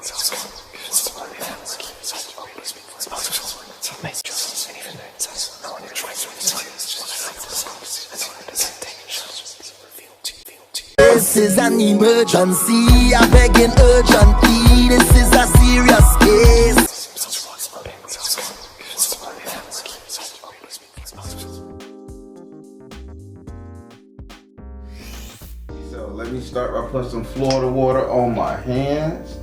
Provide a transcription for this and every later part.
This is an emergency, I begging urgently. This is a serious case. So let me start by putting some Florida water on my hands.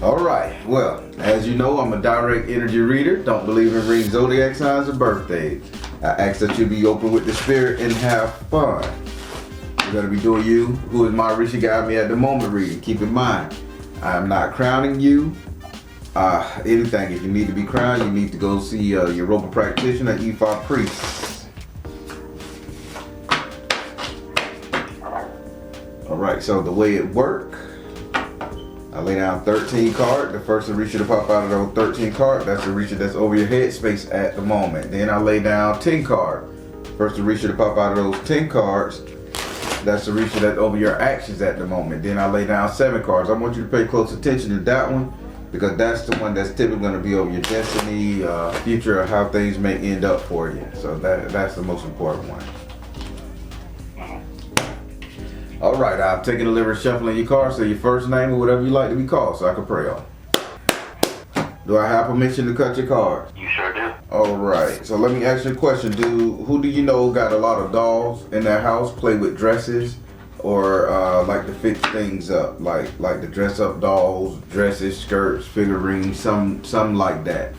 Alright, well, as you know, I'm a direct energy reader. Don't believe in reading zodiac signs or birthdays. I ask that you be open with the spirit and have fun. We're going to be doing you, who is my Rishi Guide Me at the Moment reading. Keep in mind, I'm not crowning you. Anything, if you need to be crowned, you need to go see your Yoruba practitioner, Ifa priest. Alright, so the way it works, I lay down 13 cards. The first Orisha to pop out of those 13 cards, that's the Orisha that's over your head space at the moment. Then I lay down 10 cards. First Orisha to pop out of those 10 cards, that's the Orisha that's over your actions at the moment. Then I lay down 7 cards. I want you to pay close attention to that one, because that's the one that's typically going to be over your destiny, future, or how things may end up for you. So that's the most important one. Alright, I'm taking the liver, shuffling your cards, so your first name or whatever you like to be called, so I can pray on. Do I have permission to cut your cards? You sure do. Alright, so let me ask you a question. Who do you know got a lot of dolls in their house, play with dresses, or like to fix things up, like to dress up dolls, dresses, skirts, figurines, something like that?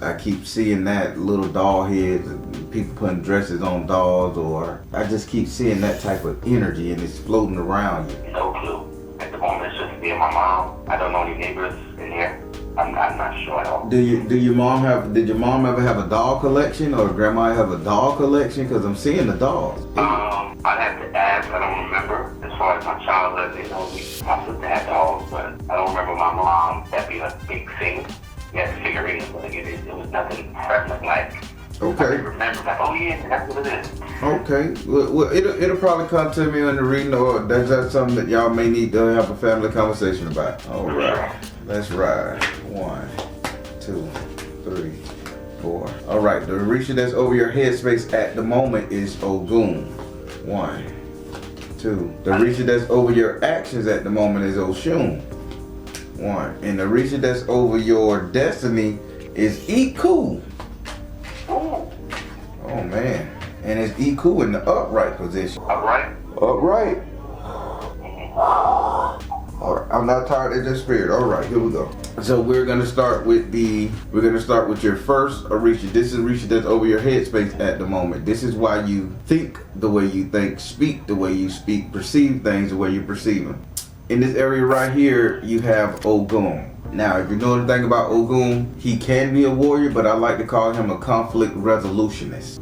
I keep seeing that, little doll heads, people putting dresses on dolls, or I just keep seeing that type of energy and it's floating around you. No clue. At the moment, it's just me and my mom. I don't know any neighbors in here. I'm not sure at all. Did your mom ever have a doll collection, or grandma have a doll collection? Because I'm seeing the dolls. I'd have to ask. I don't remember. As far as my childhood, my sister had dolls, but I don't remember my mom. That being a big thing. We had figurines, but it was nothing prevalent like. Okay. I remember, like, oh yeah, that's what it is. Okay. Well, it'll probably come to me in the reading, or that's something that y'all may need to have a family conversation about. All right. Let's ride. 1, 2, 3, 4. All right. The Orisha that's over your headspace at the moment is Ogun. 1, 2. The Orisha that's over your actions at the moment is Oshun. 1. And the Orisha that's over your destiny is Iku. Oh man. And it's Iku in the upright position. Upright? Upright. Alright, I'm not tired of this spirit. Alright, here we go. So we're gonna start with your first Orisha. This is Orisha that's over your headspace at the moment. This is why you think the way you think, speak the way you speak, perceive things the way you perceive them. In this area right here, you have Ogun. Now, if you know anything about Ogun, he can be a warrior, but I like to call him a conflict resolutionist.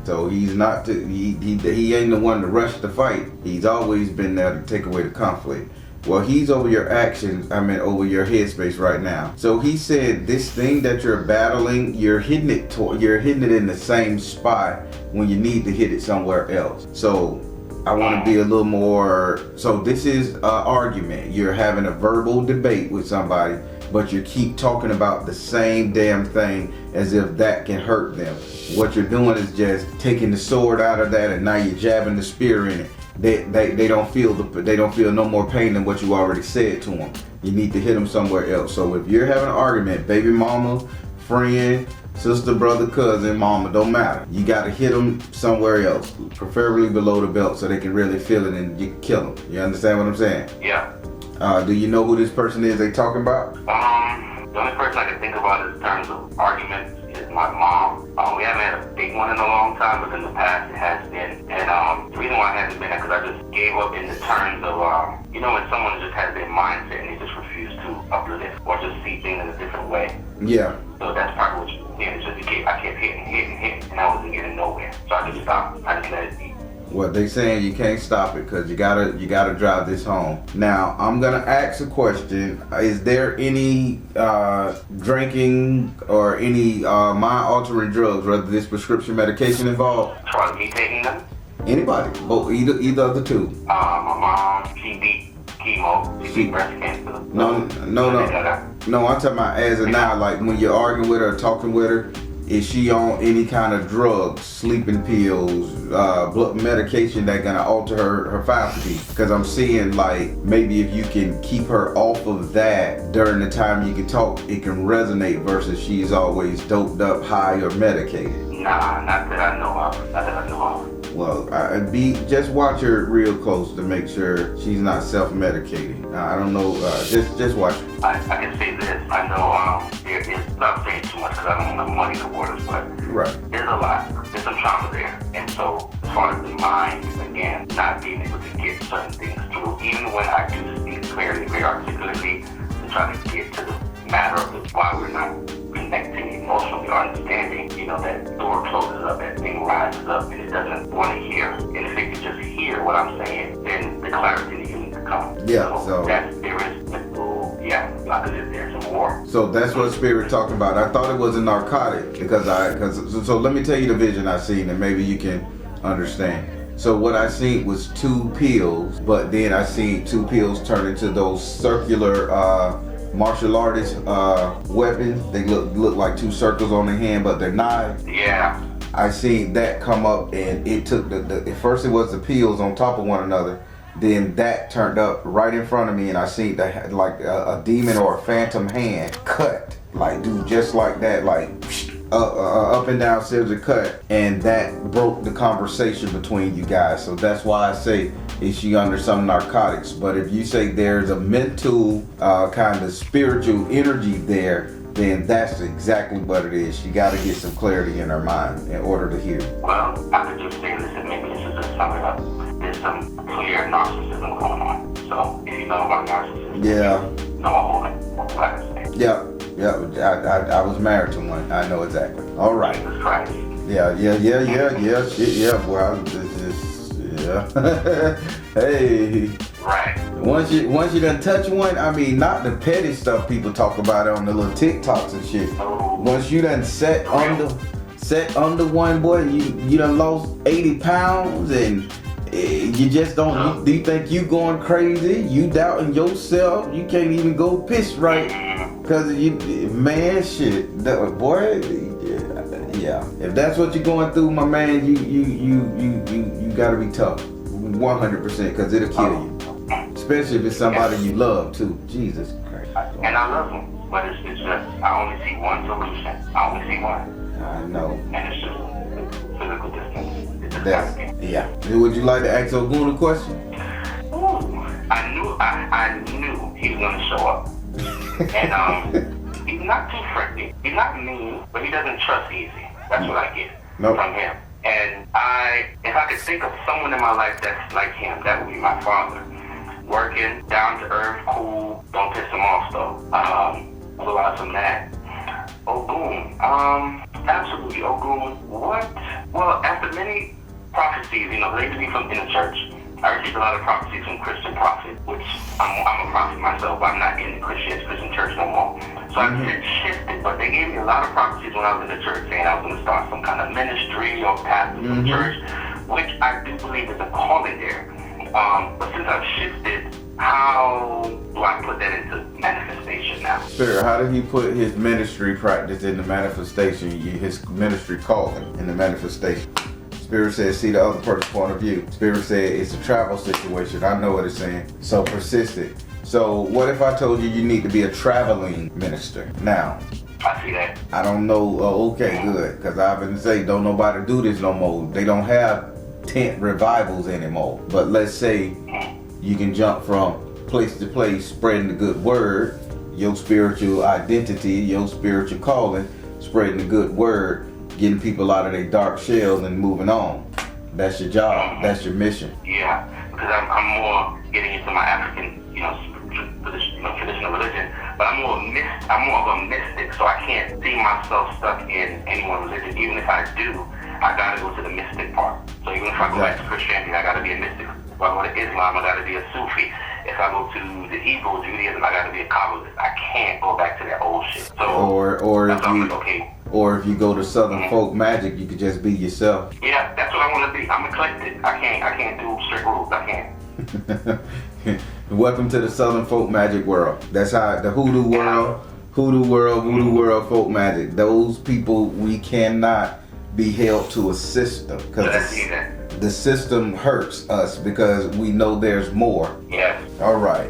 So he's not he ain't the one to rush the fight. He's always been there to take away the conflict. Well, he's over your actions, over your headspace right now. So he said this thing that you're battling, you're hitting it in the same spot when you need to hit it somewhere else. So I want to be a little more, so this is an argument. You're having a verbal debate with somebody, but you keep talking about the same damn thing as if that can hurt them. What you're doing is just taking the sword out of that, and now you're jabbing the spear in it. They don't feel no more pain than what you already said to them. You need to hit them somewhere else. So if you're having an argument, baby mama, friend, sister, brother, cousin, mama, don't matter. You got to hit them somewhere else, preferably below the belt, so they can really feel it and you can kill them. You understand what I'm saying? Yeah. Do you know who this person is they talking about? The only person I can think about in terms of arguments is my mom. We haven't had a big one in a long time, but in the past it has been. And the reason why it hasn't been is because I just gave up in the terms of, when someone just has their mindset and they just refuse to uplift or just see things in a different way. Yeah. So that's probably what you're saying. It's just I kept hitting, and I wasn't getting nowhere. So I just stopped. I just let it be. Well, they saying you can't stop it because you gotta drive this home. Now, I'm gonna ask a question. Is there any drinking or any mind-altering drugs, whether this prescription medication involved? As far as me taking them? Anybody? Both, either of the two. My mom, she beat chemo, she beat breast cancer. No. No, I'm talking about as of now, like when you're arguing with her or talking with her, is she on any kind of drugs, sleeping pills, blood medication that gonna alter her faculty? Because I'm seeing like maybe if you can keep her off of that during the time you can talk, it can resonate versus she's always doped up, high, or medicated. Nah, not that I know of. Well, just watch her real close to make sure she's not self-medicating. I don't know, just watch her. I can say this. I know there is, not saying too much because I don't want to muddy the waters, but Right. there's a lot. There's some trauma there. And so as far as the mind, again, not being able to get certain things through, even when I do speak clearly, very articulately, to try to get to the matter of why we're not connecting emotionally or understanding, that door closes up, that thing rises up, and it doesn't want to hear. And if it can just hear what I'm saying, then the clarity and healing to come. Yeah, so there is mental, like there's some more. So that's what Spirit talking about. I thought it was a narcotic so let me tell you the vision I seen and maybe you can understand. So what I seen was 2 pills, but then I seen 2 pills turn into those circular martial artist weapons. They look like 2 circles on the hand, but they're knives. Yeah. I seen that come up, and it took at first it was the pills on top of one another. Then that turned up right in front of me, and I seen that like a demon or a phantom hand cut, like do just like that, like up and down scissor cut, and that broke the conversation between you guys. So that's why I say, is she under some narcotics? But if you say there's a mental kind of spiritual energy there, then that's exactly what it is. She got to get some clarity in her mind in order to hear. Well, I could just say, listen, maybe this is just something up. There's some clear narcissism going on. So if you know about narcissism, Yeah. know a whole lot. What I can say. Yeah. I was married to one. I know exactly. All right. Jesus Christ. Yeah. Shit, yeah, boy. Yeah. Hey. Right. Once you done touch one, I mean, not the petty stuff people talk about on the little TikToks and shit. Once you done set under one, boy, you done lost 80 pounds and you just don't, you think you going crazy, you doubting yourself, you can't even go piss right. Cause you, man, shit, boy, yeah. If that's what you're going through, my man, you gotta be tough, 100%, cause it'll kill you. Especially if it's somebody you love too. Jesus Christ. And I love them, but it's just I only see one solution. I only see one. I know. And it's just physical distance. It's just yeah. Would you like to ask Ogun a question? Ooh, I knew he was gonna show up. And he's not too friendly. He's not mean, but he doesn't trust easy. That's what I get from him. And if I could think of someone in my life that's like him, that would be my father. Working, down to earth, cool, don't piss him off though. Otherwise from that. Ogun, absolutely Ogun. What? Well, after many prophecies, lately from in the church, I received a lot of prophecies from Christian prophets, which I'm a prophet myself, but I'm not in the Christian church no more. So I've shifted, but they gave me a lot of prophecies when I was in the church saying I was going to start some kind of ministry or pastor for the church, which I do believe is a calling there. But since I've shifted, how do I put that into manifestation now? Spirit, how did he put his ministry practice in the manifestation, his ministry calling in the manifestation? Spirit said, see the other person's point of view. Spirit said, it's a travel situation. I know what it's saying. So persistent. So what if I told you need to be a traveling minister? Now, I see that. I don't know. Okay, good. Because I've been saying, don't nobody do this no more. They don't have tent revivals anymore. But let's say you can jump from place to place, spreading the good word, your spiritual identity, your spiritual calling, spreading the good word, getting people out of their dark shells and moving on. That's your job. That's your mission. Yeah, because I'm more getting into my African, traditional religion, but I'm more of a mystic, so I can't see myself stuck in any one religion. Even if I do, I gotta go to the mystic part. So even if I go back to Christianity, I gotta be a mystic. If I go to Islam, I gotta be a Sufi. If I go to the Hebrew Judaism, I gotta be a Kabbalist. I can't go back to that old shit. So or if you go to Southern folk magic, you could just be yourself. Yeah, that's what I want to be. I'm eclectic. I can't do strict rules. I can't. Welcome to the Southern folk magic world. That's how the voodoo world, folk magic. Those people, we cannot be held to a system because the system hurts us because we know there's more. Yes. All right.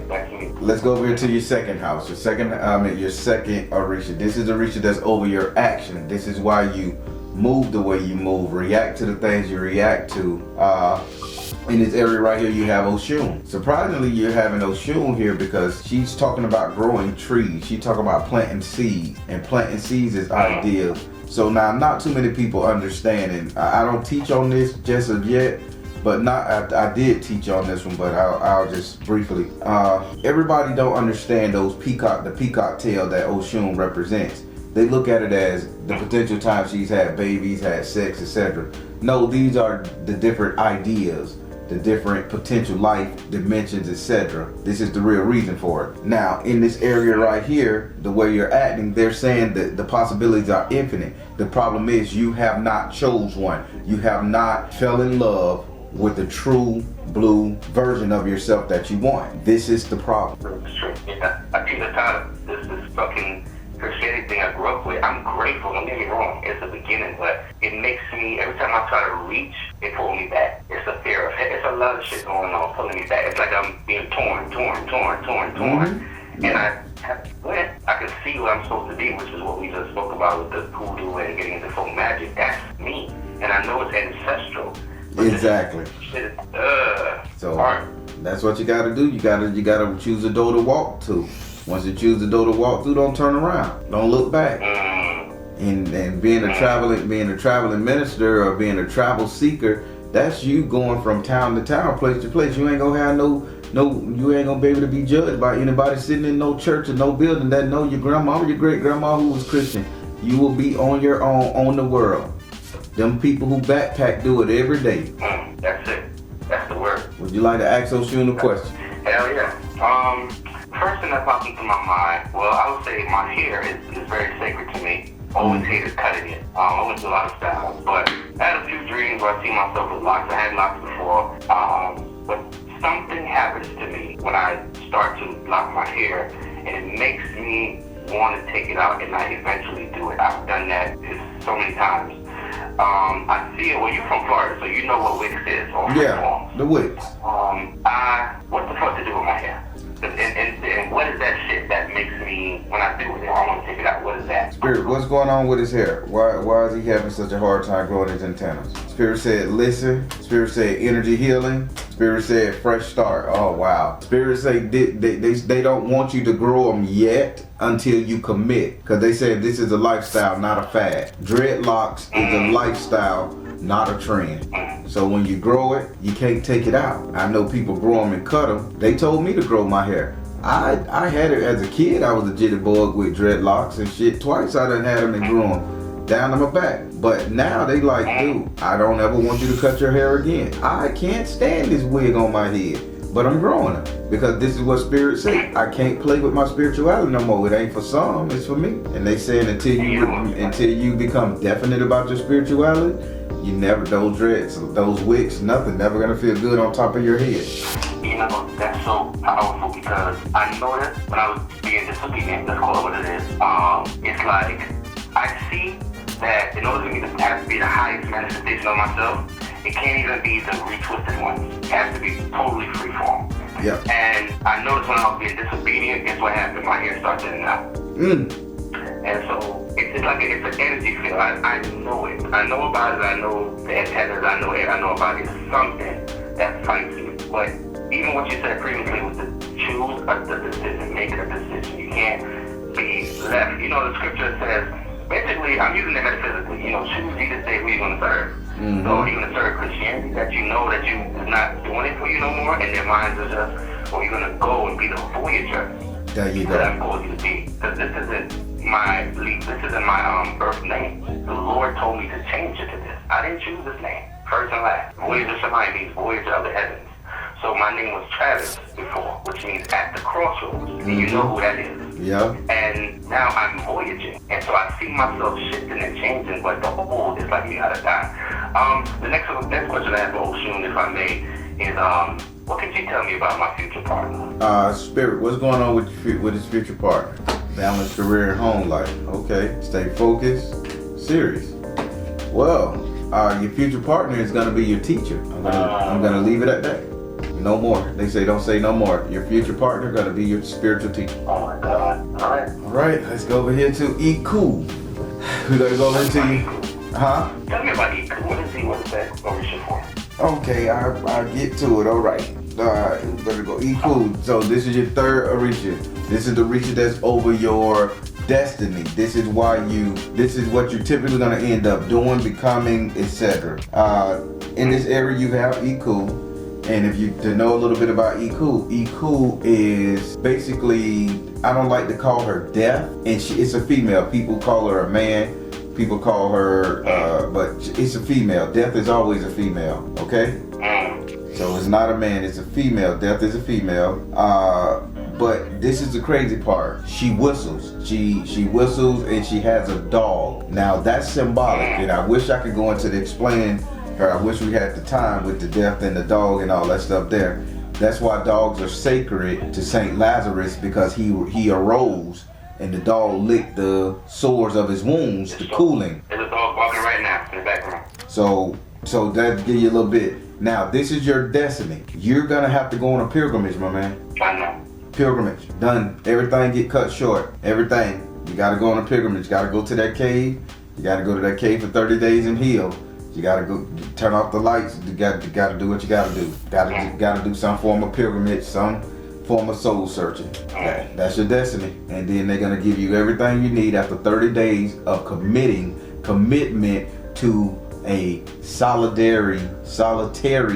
Let's go over here to your second house. Your second Orisha. This is Orisha that's over your action. This is why you move the way you move, react to the things you react to. In this area right here, you have Oshun. Surprisingly, you're having Oshun here because she's talking about growing trees. She's talking about planting seeds, and planting seeds is ideal. So now, not too many people understand, and I don't teach on this just of yet, but I did teach on this one, but I'll just briefly. Everybody don't understand the peacock tail that Oshun represents. They look at it as the potential time she's had babies, had sex, etc. No, these are the different ideas, the different potential life dimensions, etc. This is the real reason for it. Now, in this area right here, the way you're acting, they're saying that the possibilities are infinite. The problem is you have not chose one. You have not fell in love with the true blue version of yourself that you want. This is the problem. Yeah, I think the time this fucking Christianity thing I grew up with, I'm grateful, don't get me wrong, it's the beginning, but it makes me, every time I try to reach, it pulls me back. It's a fear of, it's a lot of shit going on pulling me back. It's like I'm being torn. And I can see what I'm supposed to be, which is what we just spoke about with the hoodoo and getting into folk magic. That's me. And I know it's ancestral. Exactly. So that's what you gotta do. You gotta choose a door to walk to. Once you choose the door to walk through, don't turn around. Don't look back. And being a traveling minister or being a travel seeker, that's you going from town to town, place to place. You ain't gonna have you ain't gonna be able to be judged by anybody sitting in no church or no building that know your grandma or your great grandma who was Christian. You will be on your own on the world. Them people who backpack do it every day. That's it. That's the word. Would you like to ask Oshun a question? Hell yeah. First thing that popped into my mind, well, I would say my hair is very sacred to me. Always hated cutting it. I went through a lot of styles, but I had a few dreams where I see myself with locks. I had locks before, but something happens to me when I start to lock my hair, and it makes me want to take it out, and I eventually do it. I've done that so many times. I see it. Well, you're from Florida, so you know what wigs is. Yeah, the wigs. What the fuck to do with my hair? And what is that shit that makes me, when I do it, I want to take it out? What is that? Spirit, what's going on with his hair? Why is he having such a hard time growing his antennas? Spirit said, listen. Spirit said, energy healing. Spirit said, fresh start. Oh, wow. Spirit said, they don't want you to grow them yet until you commit. Because they said this is a lifestyle, not a fad. Dreadlocks is a lifestyle, not a trend. So when you grow it, you can't take it out. I know people grow them and cut them. They told me to grow my hair. I had it as a kid. I was a jitterbug with dreadlocks and shit. Twice I done had them and grew them down on my back. But now they like, dude, I don't ever want you to cut your hair again. I can't stand this wig on my head. But I'm growing it because this is what Spirit said. I can't play with my spirituality no more. It ain't for some, it's for me. And they said until you become definite about your spirituality, you never, those dreads, those wigs, nothing, never gonna feel good on top of your head. You know, that's so powerful because I noticed when I was being disobedient, let's call it what it is. It's like, I see that in order for me to have to be the highest manifestation of myself, it can't even be the retwisted ones. It has to be totally freeform. Yeah. And I noticed when I was being disobedient, guess what happened? My hair started thinning out. And so it's like it's an energy field. I know it. I know about it. I know the antennas. I know about it. It's something that fights you. But even what you said previously was to choose the decision, make a decision. You can't be left. You know, the scripture says, basically, I'm using it metaphysically. You know, choose ye this day who you're going to serve. So you're going to serve Christianity that you know that you is not doing it for you no more, and their minds are just, or you're going to go and be the voyager There you go. that I've called you to be. Because this isn't my leap, this isn't my birth name. The Lord told me to change it to this. I I didn't choose this name. First and last. Voyager Shemai means Voyager of the Heavens. So my name was Travis before, which means at the crossroads. And you know who that is. Yeah. And now I'm voyaging. And so I see myself shifting and changing, but the old is like me out of time. The next question I have for Oshun, if I may, is what can you tell me about my future partner? Spirit, what's going on with his future partner? Balanced career and home life. Okay. Stay focused. Serious. Well, your future partner is gonna be your teacher. I'm gonna leave it at that. No more. They say don't say no more. Your future partner gonna be your spiritual teacher. Oh my God. All right. Let's go over here to Iku. We're gonna go into you. Huh? Tell me about Iku. What is he? What is that Orisha for? Okay, I'll get to it. All right. We're gonna go Iku. So this is your third Orisha. This is the Orisha that's over your destiny. This is what you're typically gonna end up doing, becoming, etc. In this area you have Iku. And if you to know a little bit about Iku is basically, I don't like to call her death, and it's a female. People call her a man. People call her, but it's a female. Death is always a female. Okay. So it's not a man. It's a female. Death is a female. But this is the crazy part. She whistles. She whistles, and she has a dog. Now that's symbolic, and I wish I could go into the explaining. I wish we had the time with the death and the dog and all that stuff there. That's why dogs are sacred to Saint Lazarus, because he arose and the dog licked the sores of his wounds to cooling. There's a dog walking right now in the background. So that give you a little bit. Now this is your destiny. You're gonna have to go on a pilgrimage, my man. I know. Pilgrimage. Done. Everything get cut short. Everything. You gotta go on a pilgrimage. You gotta go to that cave. You gotta go to that cave for 30 days and heal. You gotta go turn off the lights. You gotta do what you gotta do. Gotta do some form of pilgrimage, some form of soul searching. That's your destiny. And then they're gonna give you everything you need after 30 days of commitment to a solitary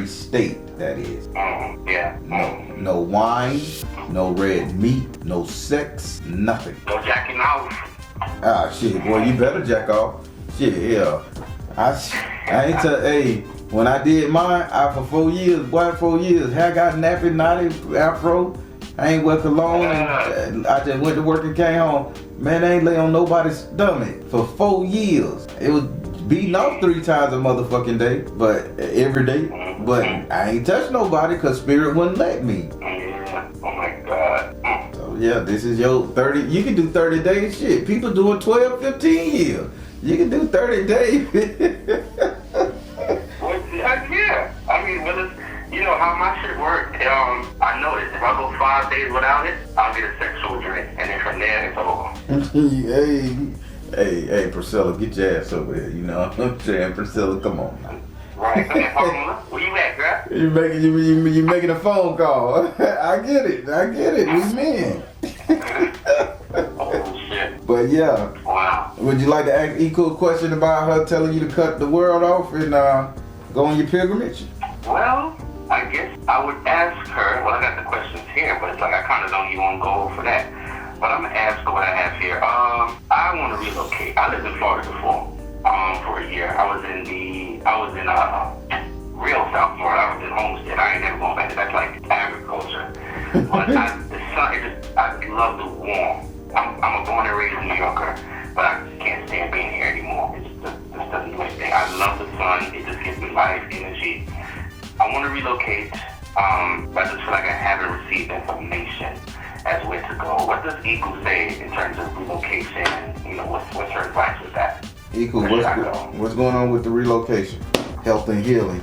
state. That is. Yeah. No wine, no red meat, no sex, nothing. No jacking off. Ah shit, boy, you better jack off. Shit, yeah. I ain't hey, when I did mine, for 4 years, hair got nappy, naughty, afro. I ain't wear cologne, and I just went to work and came home. Man, I ain't lay on nobody's stomach for 4 years. It was beating off 3 times a motherfucking day, but every day. But I ain't touched nobody because spirit wouldn't let me. Yeah. Oh my God. So yeah, this is your 30. You can do 30 days. Shit, people doing 12, 15 years. You can do 30 days. Well, yeah. I mean, you know how my shit works. I noticed if I go 5 days without it, I'll get a sexual drink, and then from there it's over. Hey, Priscilla, get your ass over here. You know what I'm saying? Priscilla, come on now. Right. Come here, Paula. Where you at, girl? You making a phone call. I get it. We men. Oh, shit. But yeah. Wow. Would you like to ask Eco a question about her telling you to cut the world off and go on your pilgrimage? Well, I guess I would ask her. Well, I got the questions here, but it's like I kind of don't even want to go for that. But I'm gonna ask her what I have here. I want to relocate. I lived in Florida before. For a year. I was in real South Florida. I was in Homestead. I ain't never going back. That's like agriculture. But I love the warm. I'm a born and raised New Yorker, but I just can't stand being here anymore. It just doesn't do anything. I love the sun. It just gives me life, energy. I want to relocate, but I just feel like I haven't received information as where to go. What does Eagle say in terms of relocation? You know, what's her advice with that? Equal, what's going on with the relocation? Health and healing,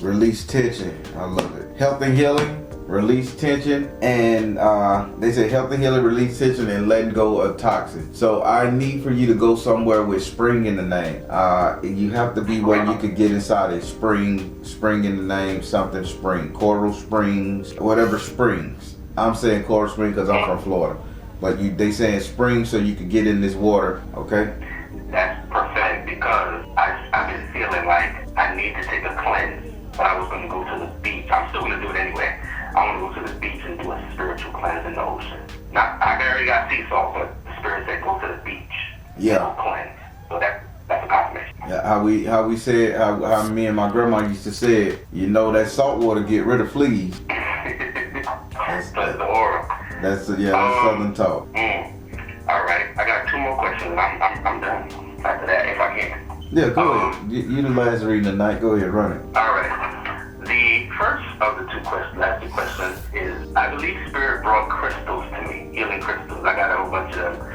release tension. I love it. Health and healing, release tension, and they say health and healing, release tension, and letting go of toxins. So I need for you to go somewhere with spring in the name. You have to be where you could get inside a spring in the name, something spring, Coral Springs, whatever springs. I'm saying Coral Springs because I'm from Florida, but they saying spring so you could get in this water. Okay. That's prophetic because I've been feeling like I need to take a cleanse, but I was going to go to the beach. I'm still going to do it anyway. I want to go to the beach and do a spiritual cleanse in the ocean. Now, I already got sea salt, but the spirit said go to the beach. Yeah. Cleanse. So that's a confirmation. Yeah, how we said how me and my grandma used to say it. You know that salt water get rid of fleas. That's the aura. That's Southern talk. All right, I got 2 more questions. I'm done. After that, if I can. Yeah, go ahead. You the last reading tonight. Go ahead, run it. All right. The first of the last two questions is, I believe Spirit brought crystals to me, healing crystals. I got a whole bunch of them.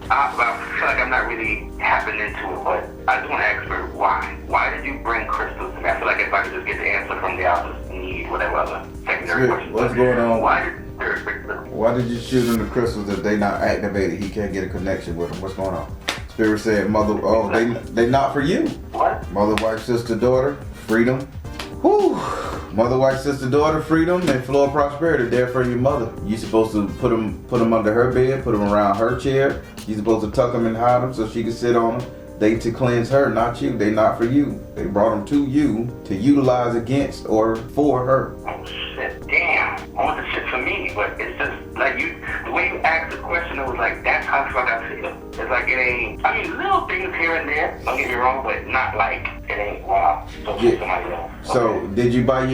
I feel like I'm not really tapping into it, but I do want to ask Spirit, why? Why did you bring crystals to me? I feel like if I could just get the answer from there, I'll just need whatever other secondary questions. What's going on? Why did Spirit bring crystals? Why did you shoot him the crystals if they not activated? He can't get a connection with them. What's going on? Spirit said, mother, they not for you. What? Mother, wife, sister, daughter, freedom. Whew. Mother, wife, sister, daughter, freedom, and flow of prosperity. There for your mother. You supposed to put them under her bed, put them around her chair. You supposed to tuck them and hide them so she can sit on them. They to cleanse her, not you. They not for you. They brought them to you to utilize against or for her. Oh shit, damn. I want the shit for me, but it's just like the way you asked the question, it was like, that's how the fuck I feel. It's like it ain't, little things here and there, don't get me wrong, but not like it ain't wow. So Yeah. somebody else. So did you buy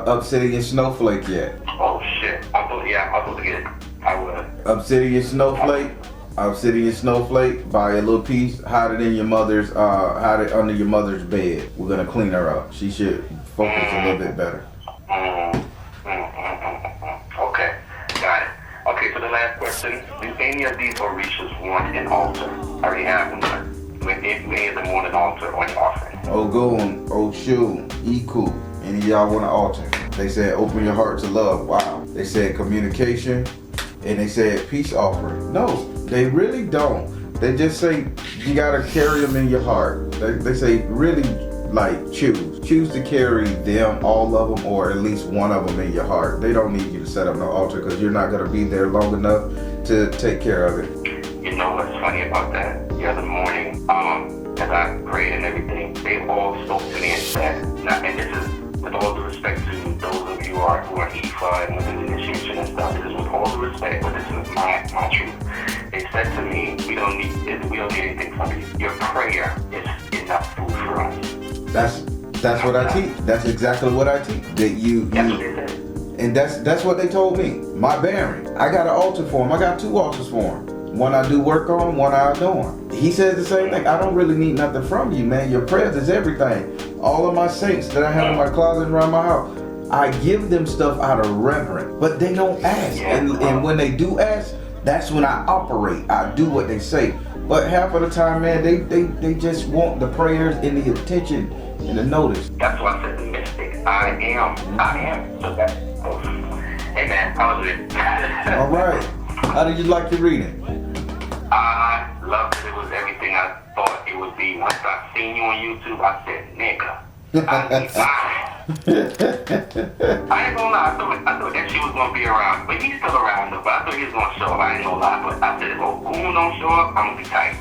Obsidian Snowflake yet? Oh shit, I'm supposed to get it. I would. Obsidian Snowflake, buy a little piece, hide it in your mother's, hide it under your mother's bed. We're gonna clean her up. She should focus a little bit better. Okay, got it. Okay, so the last question, do any of these orishas want an altar? I already have one, but do any of them want an altar or an offering? Ogun, Oshu, Iku, any of y'all want an altar? They said open your heart to love. Wow. They said communication, and they said peace offering. No, they really don't. They just say you gotta carry them in your heart. They say really like choose to carry them, all of them, or at least one of them in your heart. They don't need you to set up no altar because you're not gonna be there long enough to take care of it. You know what's funny about that? The other morning, as I prayed and everything, they all spoke to me and said, and this is with all due respect to those of you who are EFA and within the initiation and stuff, this is with all due respect, but this is my truth. They said to me, we don't need anything from you. Your prayer is enough food for us. That's what I teach. That's exactly what I teach. That That's what they said. And that's what they told me. My bearing. I got an altar for him. I got 2 altars for him. One I do work on, one I adorn. He says the same thing. I don't really need nothing from you, man. Your prayers is everything. All of my saints that I have in my closet around my house, I give them stuff out of reverence, but they don't ask. And when they do ask, that's when I operate. I do what they say. But half of the time, man, they just want the prayers and the attention and the notice. That's why I said the mystic. I am. So that's hey man, how was it? All right. How did you like your reading? I loved it. It was everything I thought it would be. Once I seen you on YouTube, I said, nigga, I ain't gonna lie. I thought that she was gonna be around, but he's still around though. But I thought he was gonna show up. I ain't gonna lie. But I said, if Ogun don't show up, I'm gonna be tight.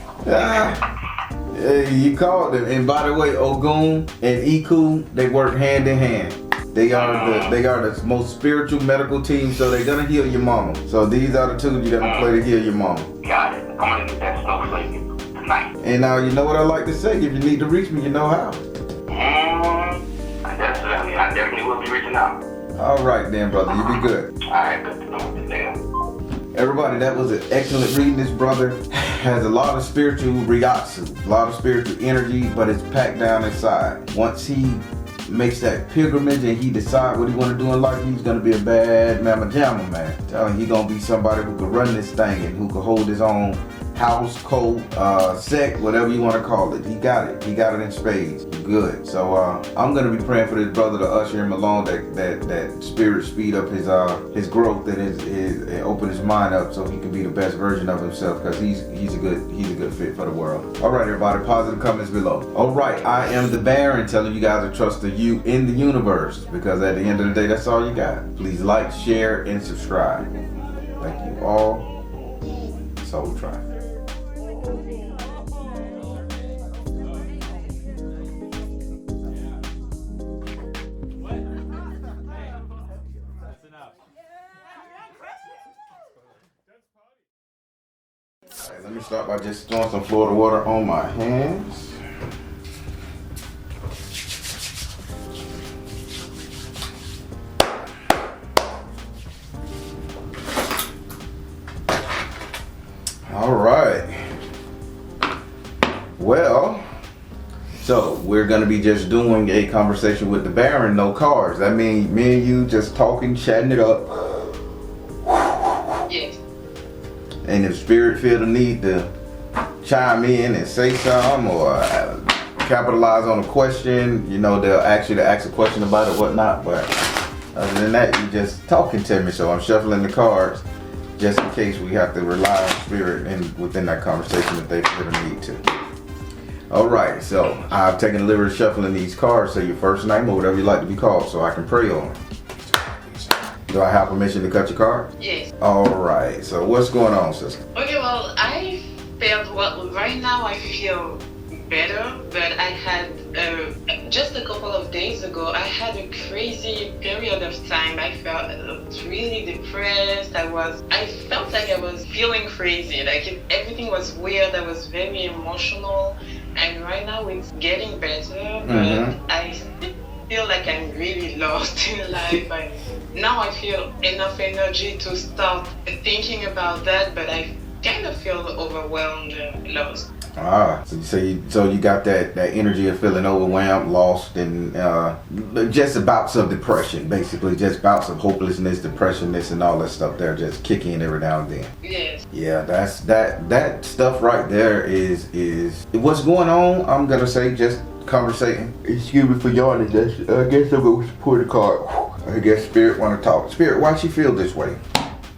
Hey, you called them. And by the way, Ogun and Iku, they work hand in hand. They are the most spiritual medical team, so they're gonna heal your mama. So these are the 2 you gotta play to heal your mama. Got it. I'm gonna get that snowflake tonight. And now you know what I like to say. If you need to reach me, you know how. I definitely will be reaching out. All right, then, brother. You be good. All right, good to know what you're saying. Everybody, that was an excellent reading. This brother has a lot of spiritual ryatsu, a lot of spiritual energy, but it's packed down inside. Once he makes that pilgrimage and he decide what he want to do in life, he's going to be a bad mamma jamma, man. Tell him he's going to be somebody who can run this thing and who can hold his own house, code, sect, whatever you want to call it. He got it. He got it in spades. Good. So I'm going to be praying for this brother to usher him along, that spirit speed up his growth and and open his mind up so he can be the best version of himself, because he's a good fit for the world. All right, everybody, positive comments below. All right, I am the Baron, telling you guys to trust the you in the universe, because at the end of the day, that's all you got. Please like, share, and subscribe. Thank you all. Soul Tribe. Let me me start by just throwing some Florida water on my hands. All right. Well, so we're gonna be just doing a conversation with the Baron, no cards. That means me and you just talking, chatting it up. Yes. And if Spirit feel the need to chime in and say something or capitalize on a question, you know, they'll ask you to ask a question about it, whatnot. But other than that, you just talking to me. So I'm shuffling the cards just in case we have to rely on Spirit within that conversation if they feel the need to. All right, so I've taken the liberty of shuffling these cards. Say your first name or whatever you like to be called, so I can pray on it. Do I have permission to cut your card? Yes. All right. So what's going on, sister? Okay, well, I felt, well, right now I feel better, but I had, just a couple of days ago, I had a crazy period of time. I felt really depressed. I felt like I was feeling crazy. Like everything was weird. I was very emotional. And right now it's getting better, but I still feel like I'm really lost in life. Now I feel enough energy to start thinking about that, but I kind of feel overwhelmed and lost. So you got that energy of feeling overwhelmed, lost, and just bouts of depression, basically, just bouts of hopelessness, depressionness, and all that stuff there, just kicking in every now and then. Yes. Yeah, that's that stuff right there is what's going on. I'm gonna say just conversating. Excuse me for yawning. I guess I'm gonna support the card. I guess Spirit want to talk. Spirit, why she feel this way?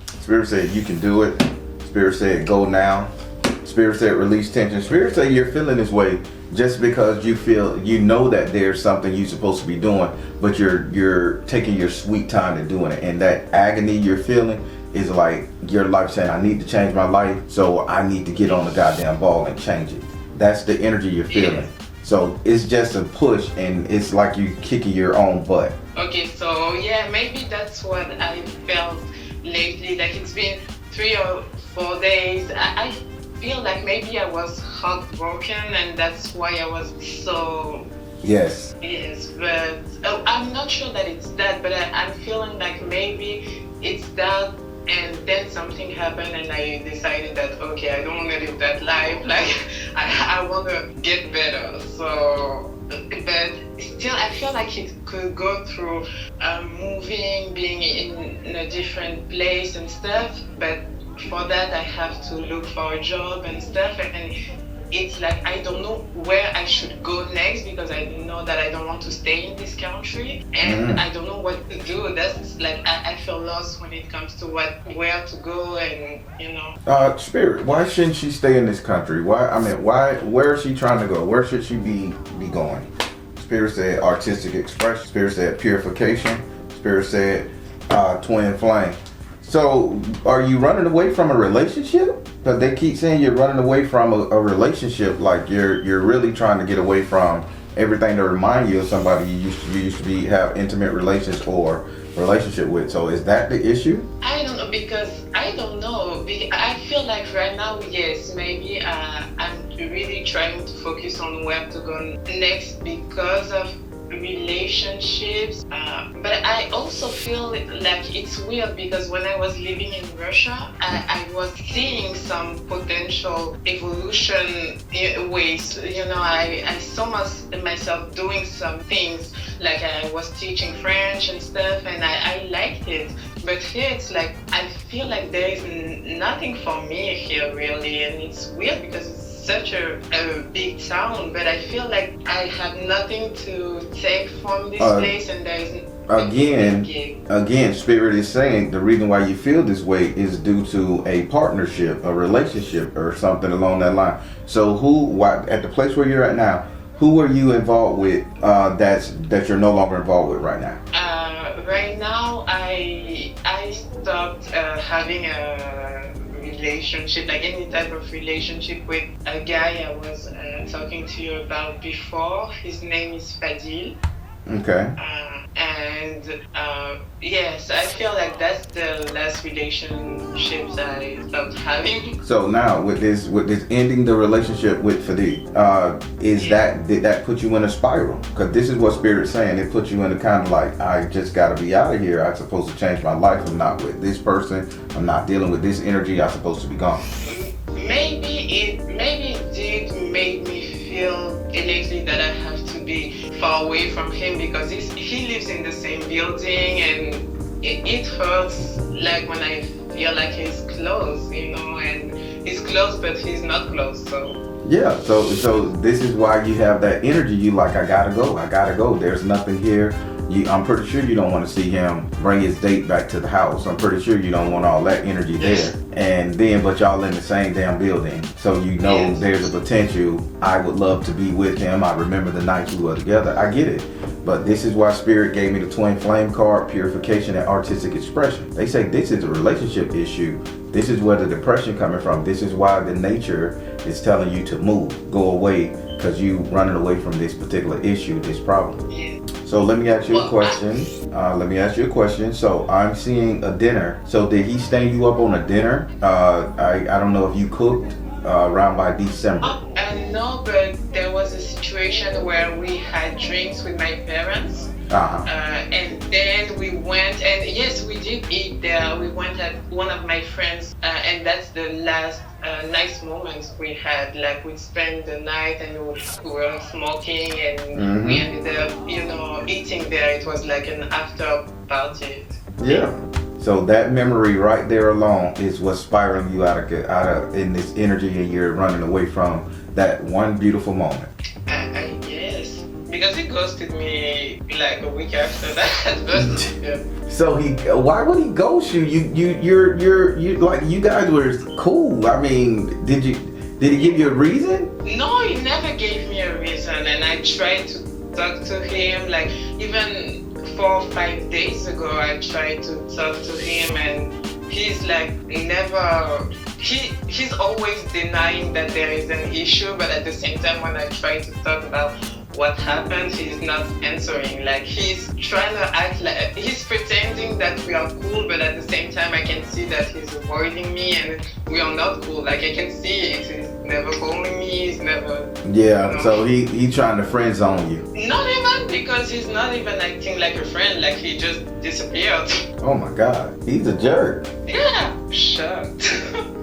Spirit said you can do it. Spirit said go now. Spirit said release tension. Spirit said you're feeling this way just because you know that there's something you're supposed to be doing, but you're taking your sweet time to doing it. And that agony you're feeling is like your life saying, I need to change my life, so I need to get on the goddamn ball and change it. That's the energy you're feeling. So it's just a push, and it's like you kicking your own butt. Okay, so yeah, maybe that's what I felt lately. Like it's been 3 or 4 days. I feel like maybe I was heartbroken, and that's why I was so... Yes, but I'm not sure that it's that, but I'm feeling like maybe it's that, and then something happened and I decided that, okay, I don't want to live that life, like I want to get better. So, but still I feel like it could go through moving, being in a different place and stuff, but for that I have to look for a job and stuff, and it's like I don't know where I should go next, because I know that I don't want to stay in this country, and I don't know what to do. That's like I feel lost when it comes to where to go, and you know. Spirit, why shouldn't she stay in this country? Where is she trying to go? Where should she be going? Spirit said artistic expression. Spirit said purification. Spirit said twin flame. So, are you running away from a relationship? Because they keep saying you're running away from a relationship, like you're really trying to get away from everything that remind you of somebody you used to have intimate relations or relationship with. So, is that the issue? I don't know, because I don't know. I feel like right now, yes, maybe I'm really trying to focus on where to go next because of relationships, but I also feel like it's weird because when I was living in Russia, I was seeing some potential evolution ways. You know, I saw myself doing some things, like I was teaching French and stuff, and I liked it. But here it's like I feel like there is nothing for me here really, and it's weird because it's such a big town, but I feel like I have nothing to take from this place, and there is again, Spirit is saying the reason why you feel this way is due to a partnership, a relationship, or something along that line. So at the place where you're at now, who are you involved with that you're no longer involved with right now? Right now, I stopped having a relationship, like any type of relationship, with a guy I was talking to you about before. His name is Fadil. Okay. Yes, I feel like that's the last relationships I stopped having. So now with this ending the relationship with Fadi, did that put you in a spiral? Because this is what Spirit's saying. It put you in a kind of like, I just got to be out of here. I'm supposed to change my life. I'm not with this person. I'm not dealing with this energy. I'm supposed to be gone. Maybe it did make me feel innately that I have to be far away from him because he lives in the same building, and it hurts like when I feel like he's close, and he's close but he's not close. So yeah, so this is why you have that energy. You like, I gotta go. There's nothing here. I'm pretty sure you don't want to see him bring his date back to the house. I'm pretty sure you don't want all that energy there. And then, but y'all in the same damn building. So there's a potential. I would love to be with him. I remember the nights we were together. I get it. But this is why Spirit gave me the Twin Flame card, purification and artistic expression. They say this is a relationship issue. This is where the depression coming from. This is why the nature is telling you to move, go away, because you running away from this particular issue, this problem. So let me ask you a question. So I'm seeing a dinner. So did he stand you up on a dinner? I don't know if you cooked around by December. No, but there was a situation where we had drinks with my parents. And then we went, and yes, we did eat there. We went at one of my friends, and that's the last nice moments we had. Like we spent the night and we were smoking, and we ended up, eating there. It was like an after party. Yeah. So that memory right there alone is what's spiraling you out of in this energy, and you're running away from that one beautiful moment. Yes, because he ghosted me like a week after that. But, yeah. So why would he ghost you? You're like, you guys were cool. I mean, did he give you a reason? No, he never gave me a reason, and I tried to talk to him, like even 4 or 5 days ago I tried to talk to him, and he's like he's always denying that there is an issue, but at the same time when I try to talk about what happened, he's not answering. Like he's trying to act like he's pretending that we are cool, but at the same time I can see that he's avoiding me and we are not cool. Like I can see it. He's never calling me, he's never. Yeah, so he trying to friend zone you. Not even, because he's not even acting like a friend, like he just disappeared. Oh my God, he's a jerk. Yeah, shocked.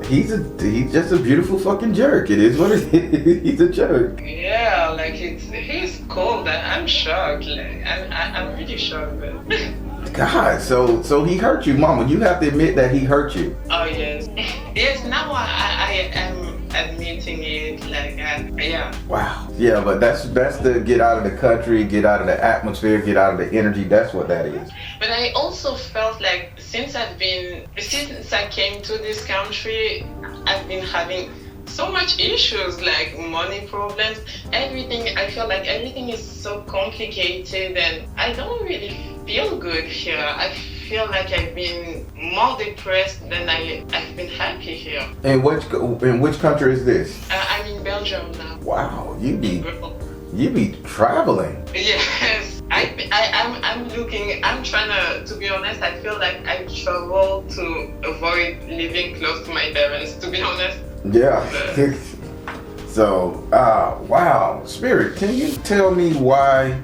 He's just a beautiful fucking jerk. It is what it is. He's a jerk. Yeah, like he's cold. I'm shocked. Like I'm really shocked. But God, so he hurt you, Mama. You have to admit that he hurt you. Oh yes, yes. Now I am admitting it. Like yeah. Wow. Yeah, but that's the get out of the country, get out of the atmosphere, get out of the energy. That's what that is. But I also felt like since I came to this country, I've been having so much issues, like money problems, everything. I feel like everything is so complicated and I don't really feel good here. I feel like I've been more depressed than I've been happy here. In which country is this? I'm in Belgium now. Wow, you be traveling. Yes. I'm trying to be honest, I feel like I travel to avoid living close to my parents, to be honest. Yeah. So, wow, Spirit, can you tell me why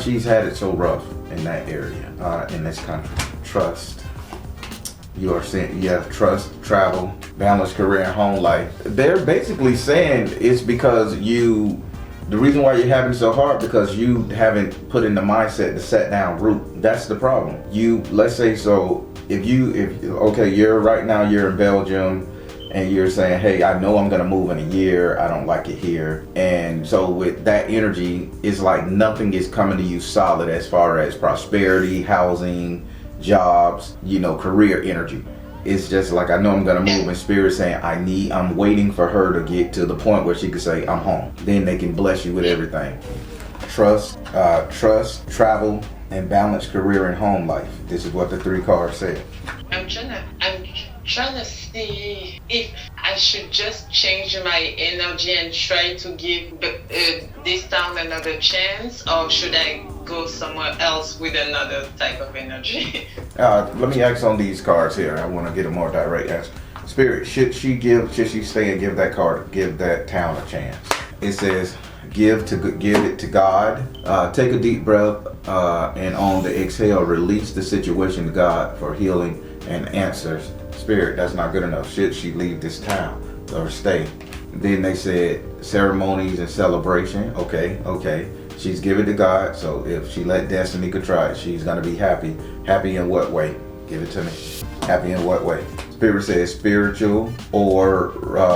she's had it so rough in that area, in this country? Trust. You have trust, travel, balanced career and home life. They're basically saying it's because the reason why you're having it so hard because you haven't put in the mindset to set down root. That's the problem. Let's say so if you're right now you're in Belgium and you're saying, hey, I know I'm gonna move in a year, I don't like it here. And so with that energy, it's like nothing is coming to you solid as far as prosperity, housing, jobs, career energy. It's just like, I know I'm gonna move, and Spirit saying I'm waiting for her to get to the point where she can say I'm home. Then they can bless you with everything. Trust, travel, and balanced career and home life. This is what the 3 cards say. I'm trying to see if I should just change my energy and try to give this town another chance, or should I go somewhere else with another type of energy? Let me ask on these cards here. I want to get a more direct answer. Spirit, should she stay and give that town a chance? It says give it to God. Take a deep breath, and on the exhale, release the situation to God for healing and answers. Spirit, that's not good enough. Should she leave this town or stay? Then they said ceremonies and celebration. Okay. She's given to God, so if she let destiny control it, she's gonna be happy. Happy in what way? Give it to me. Happy in what way? Spirit says spiritual or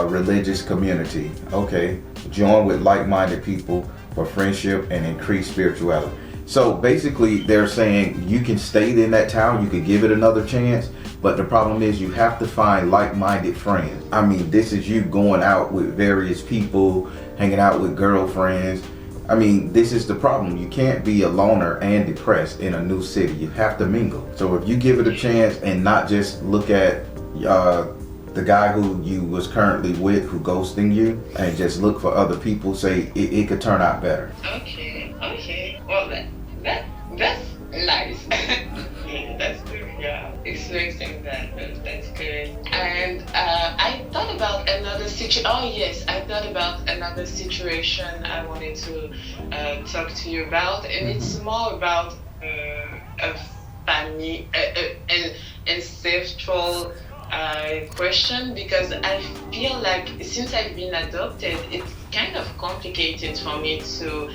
religious community. Okay. Join with like-minded people for friendship and increase spirituality. So basically they're saying you can stay in that town, you can give it another chance, but the problem is you have to find like-minded friends. I mean, this is you going out with various people, hanging out with girlfriends. I mean, this is the problem. You can't be a loner and depressed in a new city. You have to mingle. So if you give it a chance and not just look at the guy who you was currently with who ghosting you, and just look for other people, say it could turn out better. Okay. Well, that's nice. That's good. Yeah, experiencing that. That's good. And I thought about another situation. Oh yes, I thought about another situation I wanted to talk to you about, and it's more about a family, an ancestral question, because I feel like since I've been adopted, it's kind of complicated for me to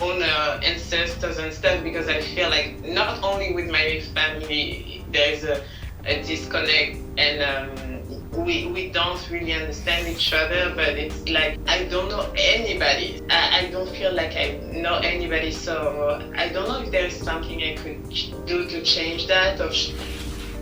honor ancestors and stuff, because I feel like not only with my family there's a disconnect, and we don't really understand each other, but it's like I don't know anybody. I don't feel like I know anybody, so I don't know if there's something I could do to change that, or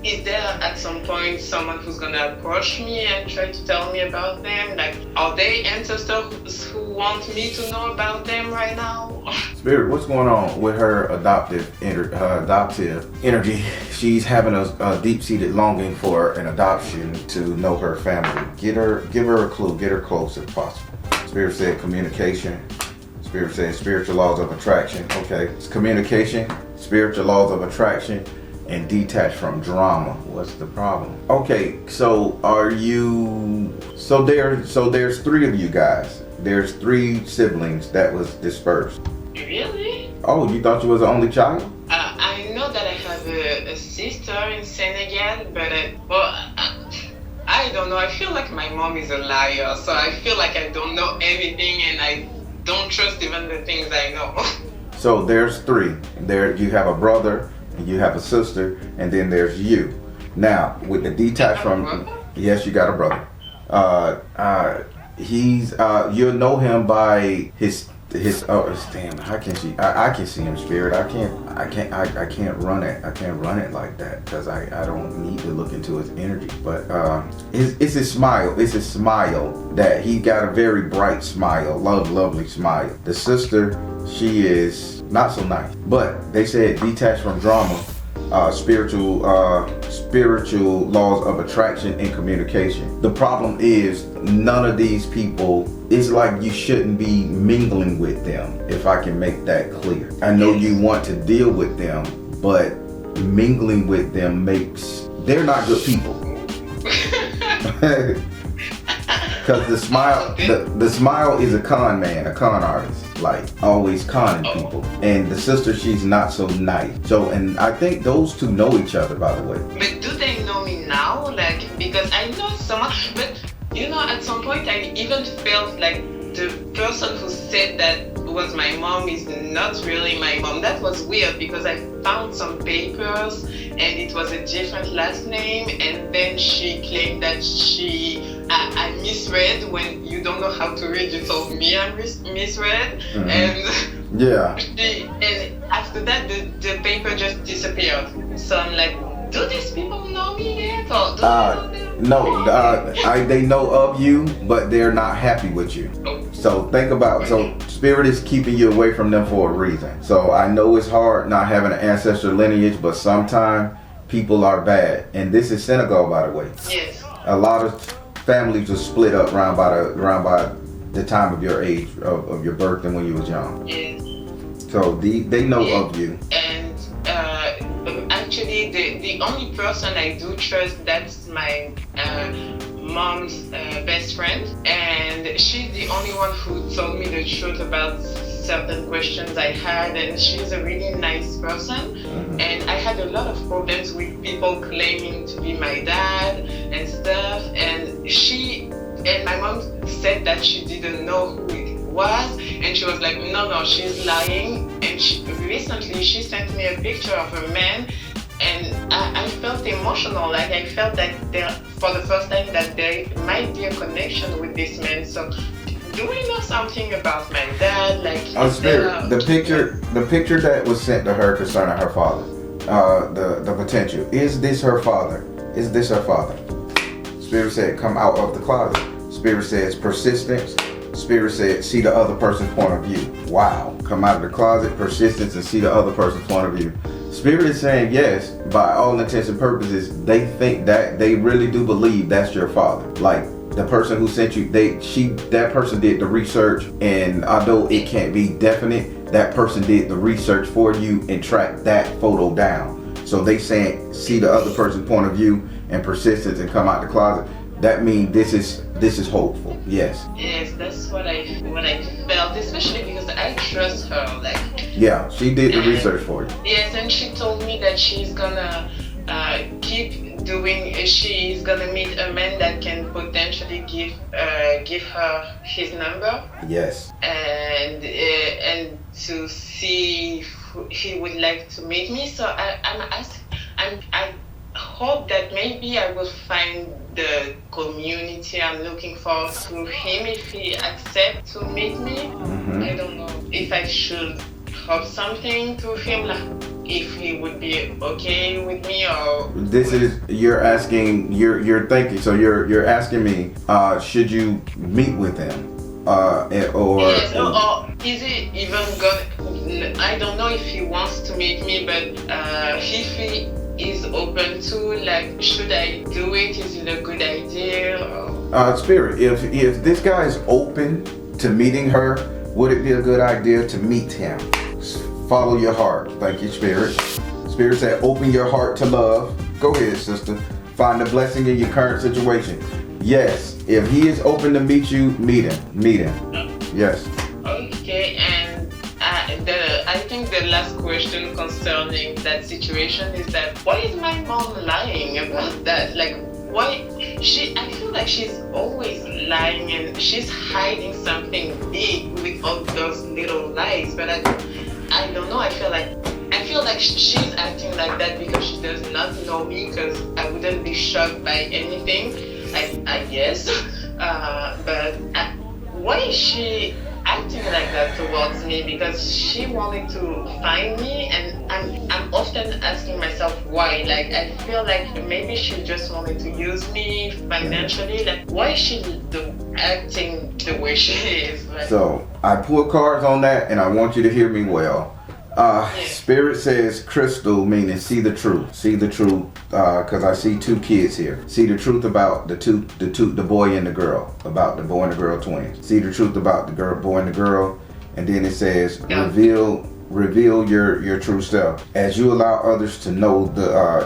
is there at some point someone who's gonna approach me and try to tell me about them? Like, are they ancestors who want me to know about them right now? Spirit, what's going on with her adoptive energy? She's having a deep-seated longing for an adoption to know her family. Give her a clue. Get her close if possible. Spirit said communication. Spirit said spiritual laws of attraction. Okay, it's communication, spiritual laws of attraction, and detach from drama. What's the problem? Okay, so there's 3 of you guys. There's 3 siblings that was dispersed. Really? Oh, you thought you was the only child? I know that I have a sister in Senegal, but I don't know. I feel like my mom is a liar, so I feel like I don't know anything, and I don't trust even the things I know. So there's 3. There you have a brother, you have a sister, and then there's you. Now, with the detach from, yes, you got a brother. He's you'll know him by his damn. How can she? I can see him, Spirit. I can't run it. I can't run it like that because I don't need to look into his energy. But it's his smile. It's his smile that he got a very bright smile, lovely smile. The sister, she is not so nice. But they said detach from drama, spiritual laws of attraction and communication. The problem is none of these people. It's like you shouldn't be mingling with them, if I can make that clear. I know you want to deal with them, but mingling with them they're not good people. Because the smile is a con man, a con artist, like always conning people. And the sister, she's not so nice. So, and I think those 2 know each other, by the way. But do they know me now? Like, because I know someone, but at some point I even felt like the person who said that was my mom is not really my mom. That was weird because I found some papers and it was a different last name, and then she claimed that I misread. When you don't know how to read, you told me I misread. Mm-hmm. And yeah. And after that the paper just disappeared. So I'm like, do these people know me yet, or do they know them? No, they know of you, but they're not happy with you. So think about, so Spirit is keeping you away from them for a reason. So I know it's hard not having an ancestral lineage, but sometimes people are bad. And this is Senegal, by the way. Yes. A lot of families are split up around by the time of your age, of your birth and when you was young. Yes. So they know of you. And actually, the only person I do trust, that's my mom's best friend, and she's the only one who told me the truth about certain questions I had, and she's a really nice person. And I had a lot of problems with people claiming to be my dad and stuff, and my mom said that she didn't know who it was, and she was like, no, she's lying. And recently she sent me a picture of a man, and I felt emotional. Like I felt that for the first time that there might be a connection with this man. So do we know something about my dad? Like Spirit, the picture that was sent to her concerning her father, the potential. Is this her father? Is this her father? Spirit said, come out of the closet. Spirit says persistence. Spirit said, see the other person's point of view. Wow. Come out of the closet, persistence, and see the other person's point of view. Spirit is saying yes, by all intents and purposes, they think that they really do believe that's your father. Like the person who sent you, that person did the research, and although it can't be definite, that person did the research for you and tracked that photo down. So they saying see the other person's point of view and persistence and come out the closet. That means this is hopeful. Yes. Yes, that's what I felt, especially because I trust her. Like. Yeah, she did the research for you. Yes, and she told me that she's gonna keep doing. She's gonna meet a man that can potentially give her his number. Yes. And to see if he would like to meet me. So I hope that maybe I will find the community I'm looking for through him if he accepts to meet me. I don't know if I should hope something to him, like if he would be okay with me, or this is you're asking, you're thinking. So you're asking me, should you meet with him, or yes, or is it even gonna? I don't know if he wants to meet me, but if he is open to, like, should I do it? Is it a good idea? Spirit, if this guy is open to meeting her, would it be a good idea to meet him? Follow your heart. Thank you, Spirit. Spirit said, open your heart to love. Go ahead, sister. Find the blessing in your current situation. Yes, if he is open to meet you, meet him. Meet him. Yes. Okay, and I think the last question concerning that situation is that why is my mom lying about that? Like, why I feel like she's always lying and she's hiding something big with all those little lies, but I don't know. I feel like she's acting like that because she does not know me, because I wouldn't be shocked by anything, I guess. But why is she acting like that towards me? Because she wanted to find me, and I'm often asking myself why. Like, I feel like maybe she just wanted to use me financially. Like, why is she acting the way she is? Like, so I pulled cards on that, and I want you to hear me well. Spirit says crystal, meaning see the truth. See the truth, because I see two kids here. See the truth about the boy and the girl, about the boy and the girl twins. See the truth about the boy and the girl, and then it says reveal your true self. As you allow others to know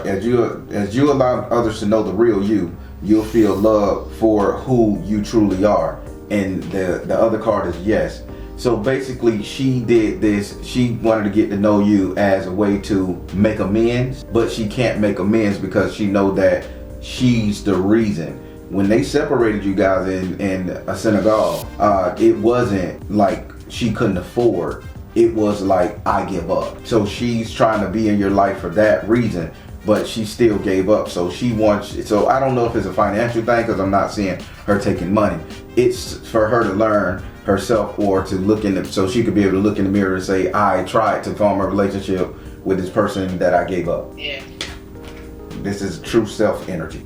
as you allow others to know the real you, you'll feel love for who you truly are. And the other card is yes. So basically, she did this. She wanted to get to know you as a way to make amends, but she can't make amends because she know that she's the reason. When they separated you guys in Senegal, it wasn't like she couldn't afford. It was like, I give up. So she's trying to be in your life for that reason, but she still gave up. So so I don't know if it's a financial thing, because I'm not seeing her taking money. It's for her to learn herself, or to look in so she could be able to look in the mirror and say, I tried to form a relationship with this person that I gave up. Yeah. This is true self energy.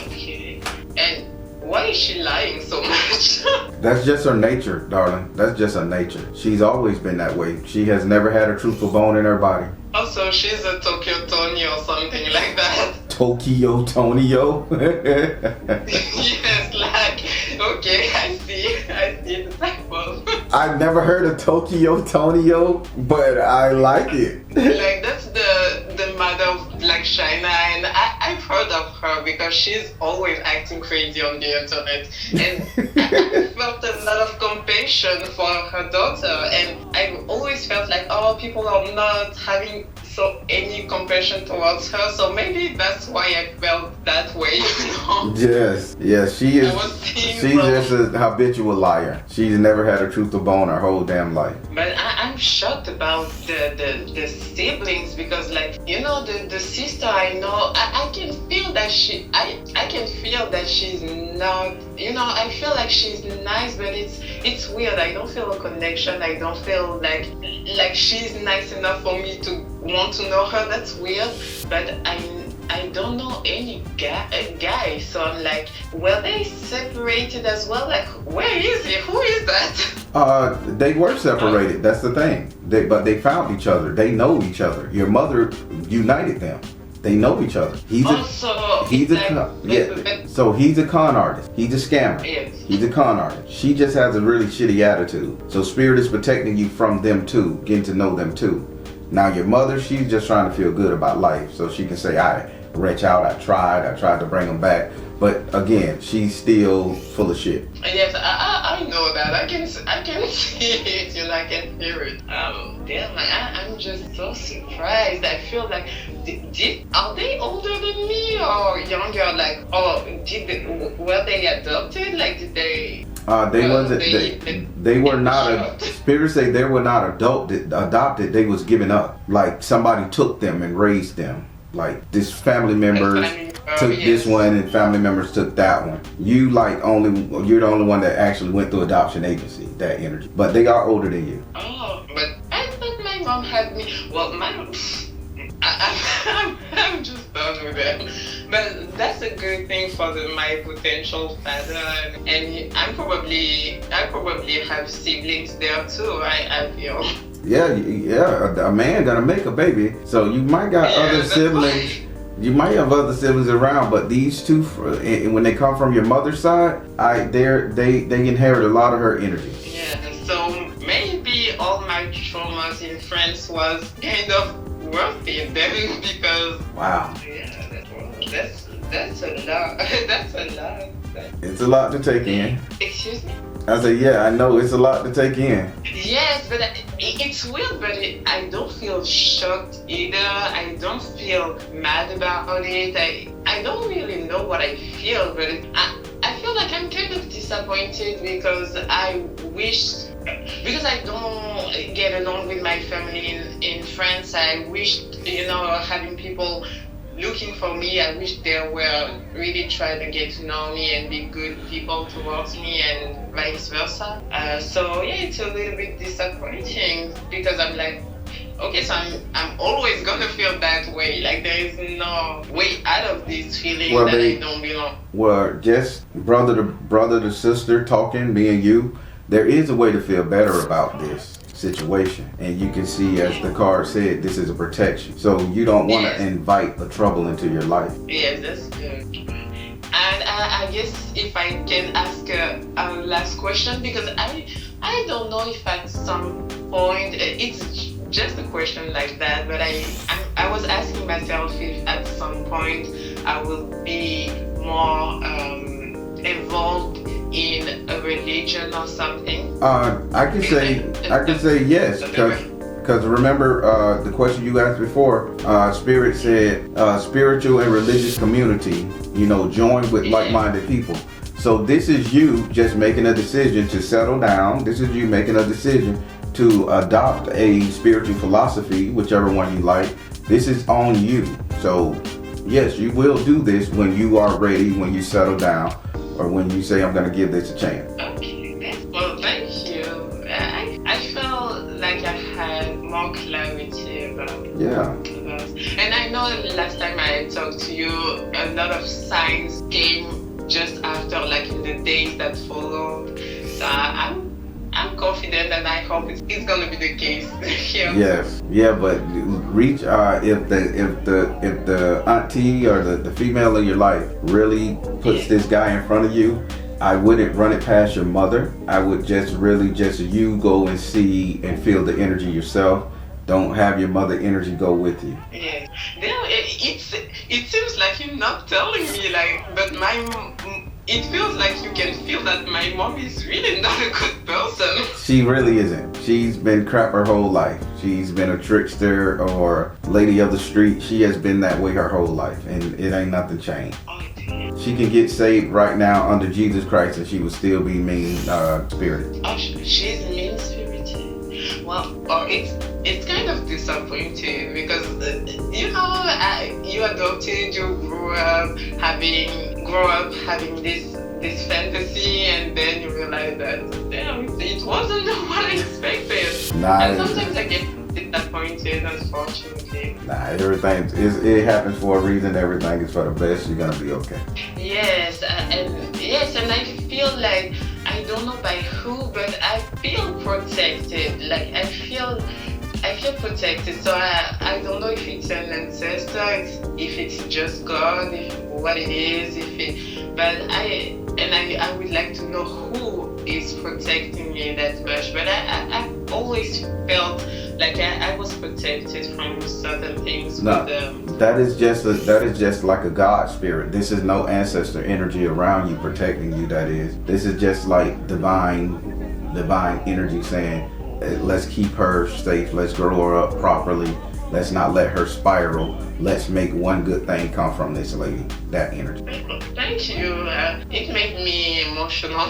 Okay. And why is she lying so much? That's just her nature, darling. That's just her nature. She's always been that way. She has never had a truthful bone in her body. Also, she's a Tokyo Tony or something like that. Tokyo Tonyo? Yes, like, okay, I see the type of. I've never heard of Tokyo Tonyo, but I like it. Like, that's the mother of Black China, and I've heard of her because she's always acting crazy on the internet. And I felt a lot of compassion for her daughter, and I've always felt like, oh, people are not having any compassion towards her, so maybe that's why I felt that way, you know. Yes, she is. She's just a habitual liar. She's never had a truthful bone her whole damn life. But I'm shocked about the siblings, because, like, you know, the sister I know, I can feel that I can feel that she's not, you know, I feel like she's nice, but it's weird. I don't feel a connection. I don't feel like she's nice enough for me to want to know her. That's weird. But I don't know any guy, so I'm like, were they separated as well? Like, where is he? Who is that? They were separated. That's the thing. But they found each other. They know each other. Your mother united them. They know each other. So he's a con artist. He's a scammer. Yes. He's a con artist. She just has a really shitty attitude. So Spirit is protecting you from them too, getting to know them too. Now your mother, she's just trying to feel good about life, so she can say, I reach out, I tried to bring them back. But again, she's still full of shit. Yes, I know that. I can see it, you know, I can hear it. Damn, I'm just so surprised. I feel like, are they older than me or younger? Like, were they adopted? Like, did they? They were not. Spirit say they were not adopted. They was given up. Like somebody took them and raised them. Like this family members took this one and family members took that one. You're the only one that actually went through adoption agency. That energy, but they are older than you. Oh, but I thought my mom had me. Well, I'm just done with them. But that's a good thing for my potential father, and I probably have siblings there too. I feel. Yeah. A man gonna make a baby, so you might got other siblings. You might have other siblings around, but these two, when they come from your mother's side, they inherit a lot of her energy. Yeah. So maybe all my traumas in France was kind of worth it then, because. Wow. Yeah. That's a lot. That's a lot. It's a lot to take in. Excuse me? I said, yeah, I know it's a lot to take in. Yes, but it's weird, but I don't feel shocked either. I don't feel mad about it. I don't really know what I feel, but I feel like I'm kind of disappointed because I don't get along with my family in France. I wish, having people looking for me, I wish they were really trying to get to know me and be good people towards me and vice versa. So yeah, it's a little bit disappointing because I'm like, okay, so I'm always gonna feel that way. Like there is no way out of this feeling I don't belong. Well, just brother to sister talking, me and you, there is a way to feel better about this situation, and you can see, as the card said, this is a protection, so you don't want to invite the trouble into your life. Yes, that's good. And I guess if I can ask a last question, because I don't know if at some point, it's just a question like that, but I was asking myself if at some point I will be more involved in a religion or something. I can say yes, because remember the question you asked before. Spirit said spiritual and religious community. Join with like-minded people. So this is you just making a decision to settle down. This is you making a decision to adopt a spiritual philosophy, whichever one you like. This is on you. So yes, you will do this when you are ready, when you settle down, or when you say, I'm going to give this a chance. Okay, well, thank you. I felt like I had more clarity about and I know last time I talked to you, a lot of signs came just after, like in the days that followed. So I'm confident, and I hope it's gonna be the case here. Yes, yeah, but reach if the auntie or the female in your life really puts this guy in front of you, I wouldn't run it past your mother. I would just you go and see and feel the energy yourself. Don't have your mother energy go with you. Yeah. It seems like you're not telling me, like, but it feels like you can feel that my mom is really not a good person. She really isn't. She's been crap her whole life. She's been a trickster or lady of the street. She has been that way her whole life, and it ain't nothing changed. She can get saved right now under Jesus Christ, and she would still be mean spirited. Oh, she's mean spirited. Well, it's kind of disappointing because you adopted, you grew up having this fantasy, and then you realize that damn, it wasn't what I expected. And sometimes I get disappointed, unfortunately. Everything it happens for a reason. Everything is for the best. You're gonna be okay. Yes, and I feel like, I don't know by who, but I feel protected. Like I feel protected. So I don't know if it's an ancestor, if it's just God, what it is, but I would like to know who is protecting me that much. But I've always felt like I was protected from certain things. No, that is just like a God spirit. This is no ancestor energy around you protecting you. This is just like divine energy saying, let's keep her safe. Let's grow her up properly. Let's not let her spiral. Let's make one good thing come from this lady. That energy. Thank you. It made me emotional.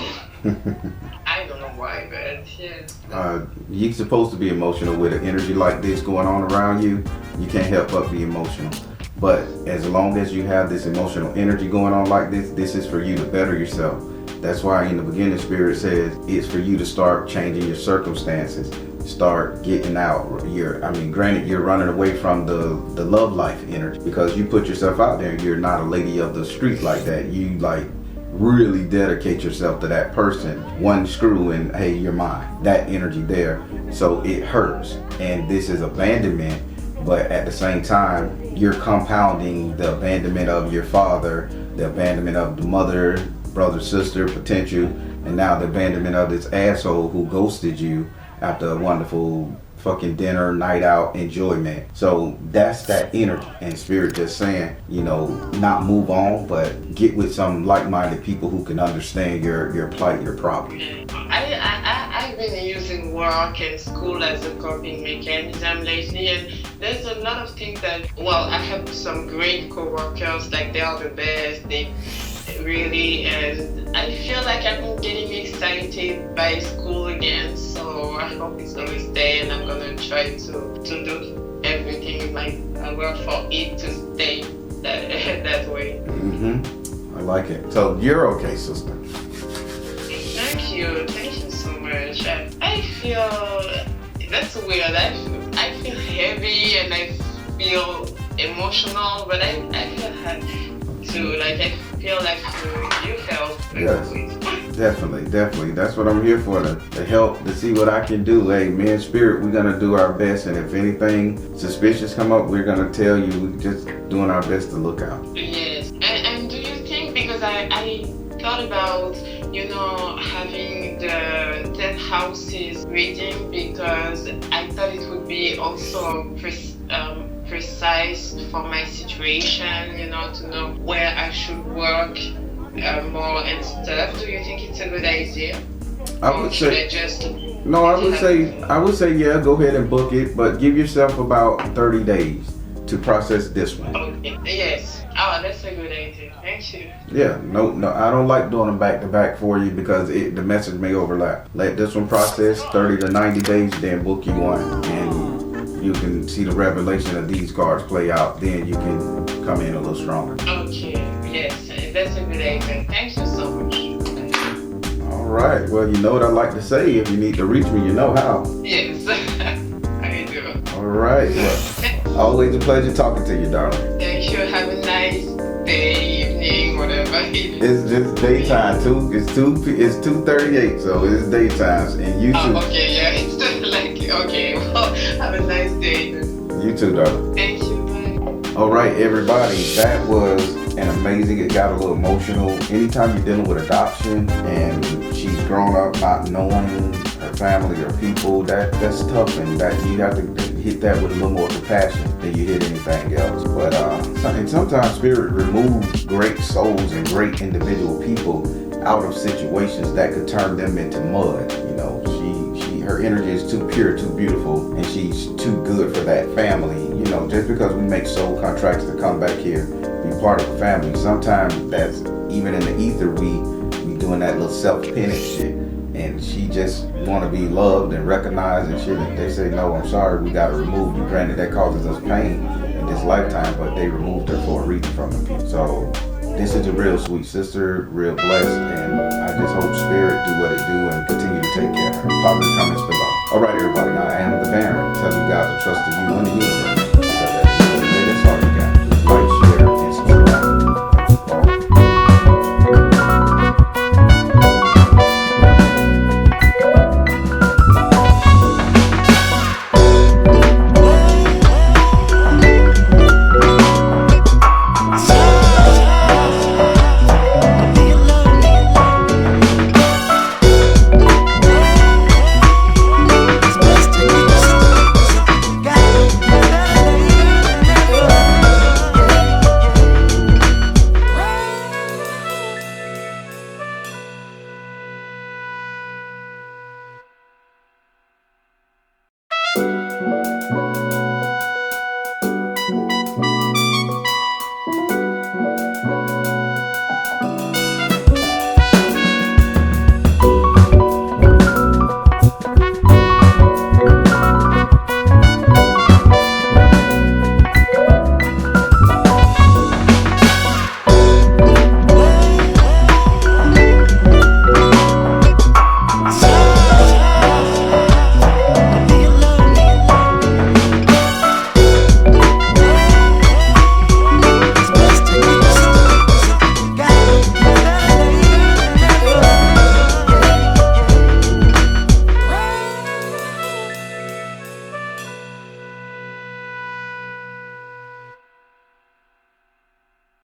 I don't know why, but yeah. You're supposed to be emotional with an energy like this going on around you. You can't help but be emotional. But as long as you have this emotional energy going on like this is for you to better yourself. That's why in the beginning Spirit says it's for you to start changing your circumstances. Start getting out. Granted, you're running away from the love life energy because you put yourself out there and you're not a lady of the street like that. You like really dedicate yourself to that person. One screw and hey, you're mine. That energy there. So it hurts. And this is abandonment, but at the same time, you're compounding the abandonment of your father, the abandonment of the mother, brother, sister, potential, and now the abandonment of this asshole who ghosted you after a wonderful fucking dinner, night out, enjoyment. So that's that energy. And Spirit just saying, not move on, but get with some like-minded people who can understand your plight, your problem. I've been using work and school as a coping mechanism lately, and there's a lot of things that, I have some great co-workers, like they are the best, they really, and I feel like I'm getting excited by school again, so I hope it's gonna stay, and I'm gonna try to do everything in my power for it to stay that way. I like it. So you're okay, sister. Thank you so much. I feel that's weird. I feel heavy and I feel emotional, but I feel happy too. Like I feel like you help. Yes, definitely. That's what I'm here for, to help, to see what I can do. Hey, me and Spirit, we're gonna do our best, and if anything suspicious come up, we're gonna tell you. We're just doing our best to look out. Yes, and do you think, because I thought about having the 10 houses reading, because I thought it would be also precise for my situation, to know where I should work more and stuff. Do you think it's a good idea? I would say yeah, go ahead and book it, but give yourself about 30 days to process this one. Okay. Yes. Oh, that's a good idea. Thank you. Yeah, no, I don't like doing them back to back for you because the message may overlap. Let this one process 30 to 90 days, then book you one, and you can see the revelation of these cards play out. Then you can come in a little stronger. Okay. Yes, that's a good idea. Thank you so much. All right. Well, you know what I like to say. If you need to reach me, you know how. Yes, I do. All right. Well, always a pleasure talking to you, darling. Thank you. Have a nice day, evening, whatever. It's just daytime too. It's 2:38, so it's daytime, and you too. Oh, okay, yeah, it's like okay. Well, have a nice day. You too, darling. Thank you. Bye. All right, everybody. That was an amazing. It got a little emotional. Anytime you're dealing with adoption and she's grown up not knowing her family or people, that's tough, and that you have to hit that with a little more compassion than you hit anything else. But and sometimes Spirit removes great souls and great individual people out of situations that could turn them into mud. You know, her energy is too pure, too beautiful, and she's too good for that family. You know, just because we make soul contracts to come back here, be part of a family, sometimes that's even in the ether, we doing that little self-penance shit. And she just want to be loved and recognized and shit. And they say, no, I'm sorry, we got to remove you. Granted, that causes us pain in this lifetime, but they removed her for a reason from the people. So this is a real sweet sister, real blessed, and I just hope Spirit do what it do and continue to take care of her. Positive comments below. All right, everybody, now I am the Baron, telling you guys to trust in you and the universe.